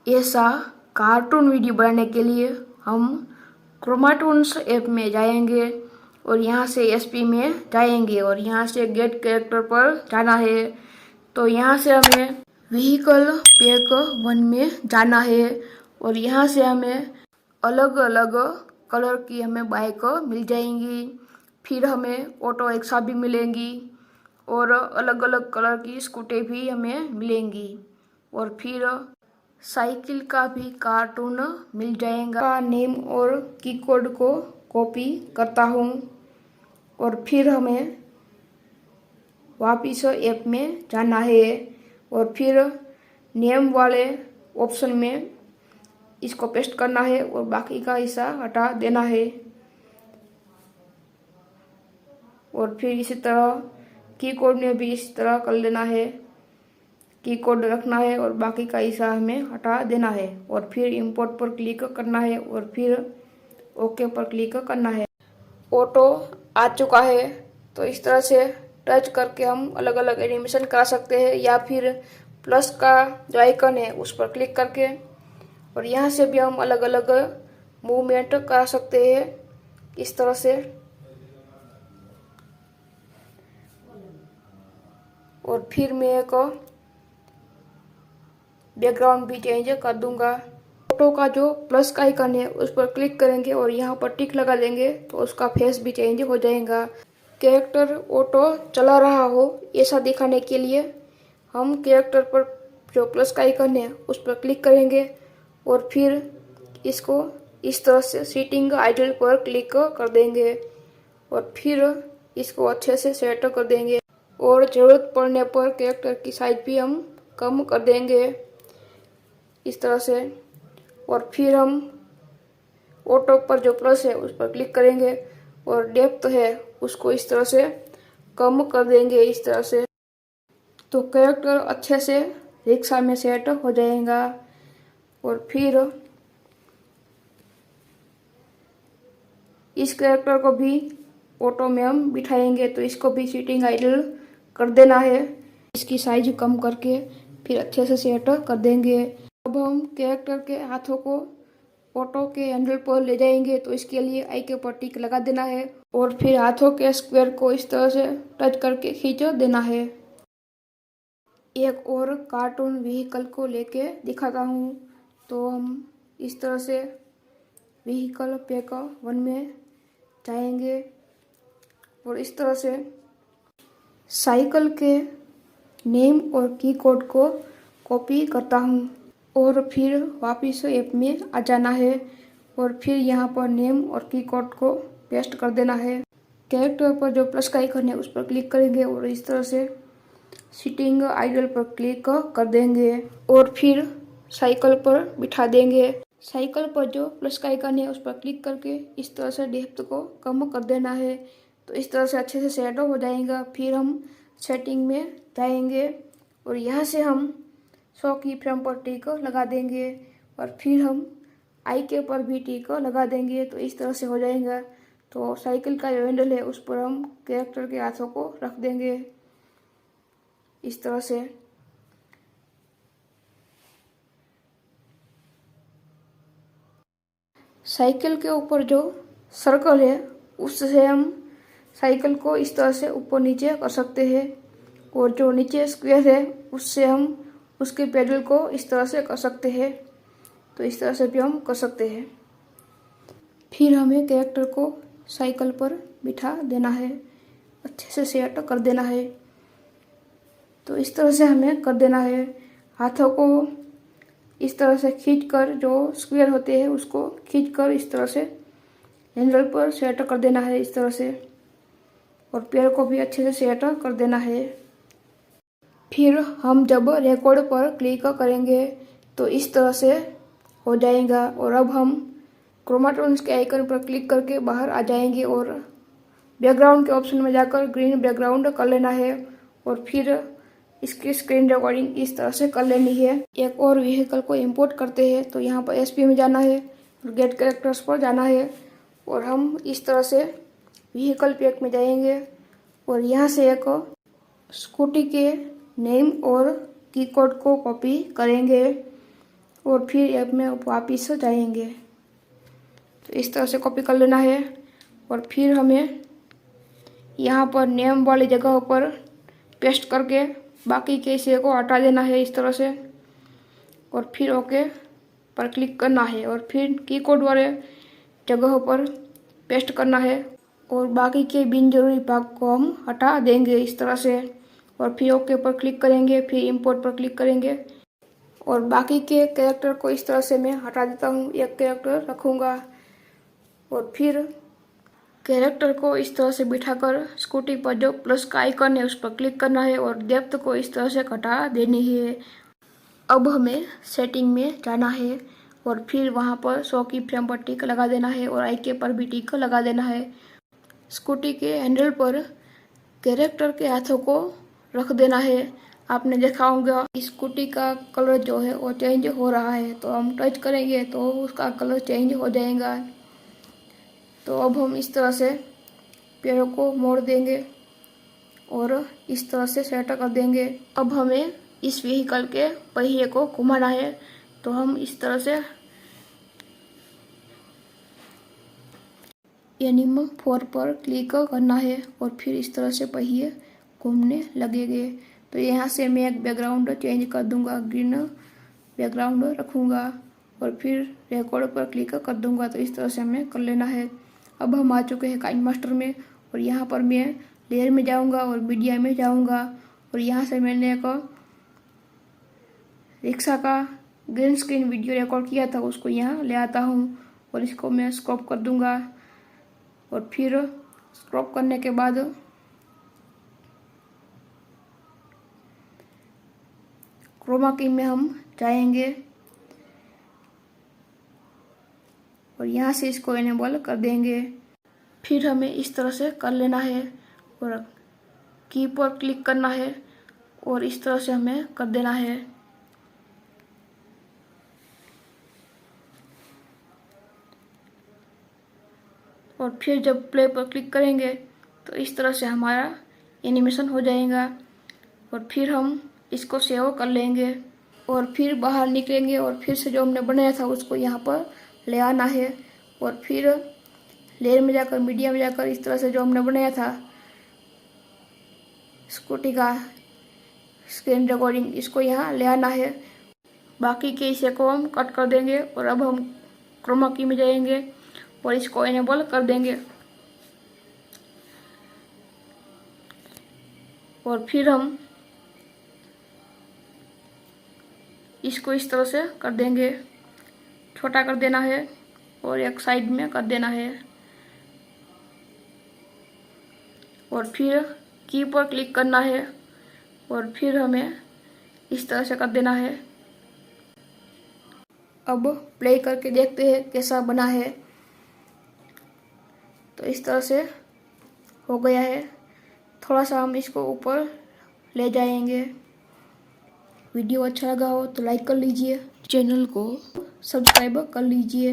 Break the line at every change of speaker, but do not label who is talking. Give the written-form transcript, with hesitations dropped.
ऐसा cartoon video बनाने के लिए हम क्रोमाटून्स ऐप में जाएंगे और यहाँ से एसपी में जाएंगे और यहाँ से गेट कैरेक्टर पर जाना है। तो यहाँ से हमें व्हीकल पैक 1 में जाना है और यहाँ से हमें अलग अलग कलर की हमें बाइक मिल जाएंगी। फिर हमें ऑटो रिक्शा भी मिलेंगी और अलग अलग कलर की स्कूटी भी हमें मिलेंगी और फिर साइकिल का भी कार्टून मिल जाएगा। नेम और की कोड को कॉपी करता हूँ और फिर हमें वापिस ऐप में जाना है और फिर नेम वाले ऑप्शन में इसको पेस्ट करना है और बाकी का हिस्सा हटा देना है और फिर इसी तरह की कोड में भी इस तरह कर लेना है। की कोड रखना है और बाकी का हिस्सा हमें हटा देना है और फिर इंपोर्ट पर क्लिक करना है और फिर ओके पर क्लिक करना है। ऑटो आ चुका है तो इस तरह से टच करके हम अलग अलग एनिमेशन करा सकते हैं या फिर प्लस का जो आइकन है उस पर क्लिक करके और यहाँ से भी हम अलग अलग मूवमेंट करा सकते हैं इस तरह से। और फिर मैं एक बैकग्राउंड भी चेंज कर दूंगा। ऑटो का जो प्लस का आइकन है उस पर क्लिक करेंगे और यहाँ पर टिक लगा देंगे तो उसका फेस भी चेंज हो जाएगा। कैरेक्टर ऑटो चला रहा हो ऐसा दिखाने के लिए हम कैरेक्टर पर जो प्लस का आइकन है उस पर क्लिक करेंगे और फिर इसको इस तरह से सीटिंग आइडल पर क्लिक कर देंगे और फिर इसको अच्छे से सेट कर देंगे और ज़रूरत पड़ने पर कैरेक्टर की साइज भी हम कम कर देंगे इस तरह से। और फिर हम ऑटो पर जो प्लस है उस पर क्लिक करेंगे और डेप्थ है उसको इस तरह से कम कर देंगे इस तरह से। तो कैरेक्टर अच्छे से रिक्शा में सेट हो जाएगा और फिर इस कैरेक्टर को भी ऑटो में हम बिठाएंगे तो इसको भी सीटिंग आइडल कर देना है। इसकी साइज कम करके फिर अच्छे से सेट कर देंगे। अब हम कैरेक्टर के हाथों को ऑटो के हैंडल पर ले जाएंगे तो इसके लिए आई के ऊपर टिक लगा देना है और फिर हाथों के स्क्वायर को इस तरह से टच करके खींच देना है। एक और कार्टून व्हीकल को लेके दिखाता हूँ। तो हम इस तरह से व्हीकल पैक 1 में जाएंगे और इस तरह से साइकिल के नेम और की कोड को कॉपी करता हूँ और फिर वापस ऐप में आ जाना है और फिर यहाँ पर नेम और की कोड को पेस्ट कर देना है। कैरेक्टर पर जो प्लस का आइकन है उस पर क्लिक करेंगे और इस तरह से सीटिंग आइडल पर क्लिक कर देंगे और फिर साइकिल पर बिठा देंगे। साइकिल पर जो प्लस का आइकन है उस पर क्लिक करके इस तरह से डेप्थ को कम कर देना है तो इस तरह से अच्छे से सेट हो जाएगा। फिर हम सेटिंग में जाएंगे और यहाँ से हम 100 की फ्रेम पर टिक लगा देंगे और फिर हम आई के पर भी टिक लगा देंगे तो इस तरह से हो जाएगा। तो साइकिल का जो हैंडल है उस पर हम कैरेक्टर के हाथों को रख देंगे इस तरह से। साइकिल के ऊपर जो सर्कल है उससे हम साइकिल को इस तरह से ऊपर नीचे कर सकते हैं और जो नीचे स्क्वायर है उससे हम उसके पेडल को इस तरह से कर सकते हैं तो इस तरह से भी हम कर सकते हैं। फिर हमें कैरेक्टर को साइकिल पर बिठा देना है, अच्छे से सेट कर देना है तो इस तरह से हमें कर देना है। हाथों को इस तरह से खींचकर जो स्क्वायर होते हैं उसको खींचकर इस तरह से हैंडल पर सेट कर देना है इस तरह से और पैर को भी अच्छे से सेट कर देना है। फिर हम जब रिकॉर्ड पर क्लिक करेंगे तो इस तरह से हो जाएगा और अब हम क्रोमाटून्स के आइकन पर क्लिक करके बाहर आ जाएंगे और बैकग्राउंड के ऑप्शन में जाकर ग्रीन बैकग्राउंड कर लेना है और फिर इसकी स्क्रीन रिकॉर्डिंग इस तरह से कर लेनी है। एक और व्हीकल को इंपोर्ट करते हैं तो यहाँ पर एसपी में जाना है और गेट कैरेक्टर्स पर जाना है और हम इस तरह से व्हीकल पैक में जाएंगे और यहाँ से एक स्कूटी के नेम और की कोड को कॉपी करेंगे और फिर ऐप में वापस जाएंगे। तो इस तरह से कॉपी कर लेना है और फिर हमें यहाँ पर नेम वाली जगह पर पेस्ट करके बाकी के हिस्से को हटा देना है इस तरह से, और फिर ओके पर क्लिक करना है और फिर कीबोर्ड वाले जगह पर पेस्ट करना है और बाकी के बिन जरूरी भाग को हम हटा देंगे इस तरह से, और फिर ओके पर क्लिक करेंगे, फिर इंपोर्ट पर क्लिक करेंगे और बाकी के कैरेक्टर को इस तरह से मैं हटा देता हूँ, एक कैरेक्टर रखूँगा और फिर कैरेक्टर को इस तरह से बिठाकर स्कूटी पर जो प्लस का आइकन है उस पर क्लिक करना है और डेप्थ को इस तरह से घटा देनी है। अब हमें सेटिंग में जाना है और फिर वहाँ पर 100 की फ्रेम पर टिक लगा देना है और आईके पर भी टिक लगा देना है। स्कूटी के हैंडल पर कैरेक्टर के हाथों को रख देना है। आपने देखा होगा स्कूटी का कलर जो है वो चेंज हो रहा है, तो हम टच करेंगे तो उसका कलर चेंज हो जाएगा। तो अब हम इस तरह से पैरों को मोड़ देंगे और इस तरह से सेट कर देंगे। अब हमें इस व्हीकल के पहिए को घुमाना है, तो हम इस तरह से एनिम 4 पर क्लिक करना है और फिर इस तरह से पहिए घूमने लगेंगे। तो यहाँ से मैं एक बैकग्राउंड चेंज कर दूंगा, ग्रीन बैकग्राउंड रखूँगा और फिर रिकॉर्ड पर क्लिक कर दूंगा। तो इस तरह से हमें कर लेना है। अब हम आ चुके हैं काइन मास्टर में और यहाँ पर मैं लेयर में जाऊँगा और मीडिया में जाऊँगा और यहाँ से मैंने एक रिक्शा का ग्रीन स्क्रीन वीडियो रिकॉर्ड किया था, उसको यहाँ ले आता हूँ और इसको मैं स्क्रॉप कर दूंगा और फिर स्क्रॉप करने के बाद क्रोमा की में हम जाएंगे और यहाँ से इसको इनेबल कर देंगे। फिर हमें इस तरह से कर लेना है और की पर क्लिक करना है और इस तरह से हमें कर देना है। और फिर जब प्ले पर क्लिक करेंगे तो इस तरह से हमारा एनिमेशन हो जाएगा और फिर हम इसको सेव कर लेंगे और फिर बाहर निकलेंगे और फिर से जो हमने बनाया था उसको यहाँ पर ले आना है और फिर लेयर में जाकर मीडिया में जाकर इस तरह से जो हमने बनाया था स्कूटी का स्क्रीन रिकॉर्डिंग, इसको यहाँ ले आना है। बाकी के हिस्से को हम कट कर देंगे और अब हम क्रोमा की में जाएंगे और इसको इनेबल कर देंगे और फिर हम इसको इस तरह से कर देंगे, छोटा कर देना है और एक साइड में कर देना है और फिर की पर क्लिक करना है और फिर हमें इस तरह से कर देना है। अब प्ले करके देखते हैं कैसा बना है। तो इस तरह से हो गया है। थोड़ा सा हम इसको ऊपर ले जाएंगे। वीडियो अच्छा लगा हो तो लाइक कर लीजिए, चैनल को सब्सक्राइब कर लीजिए।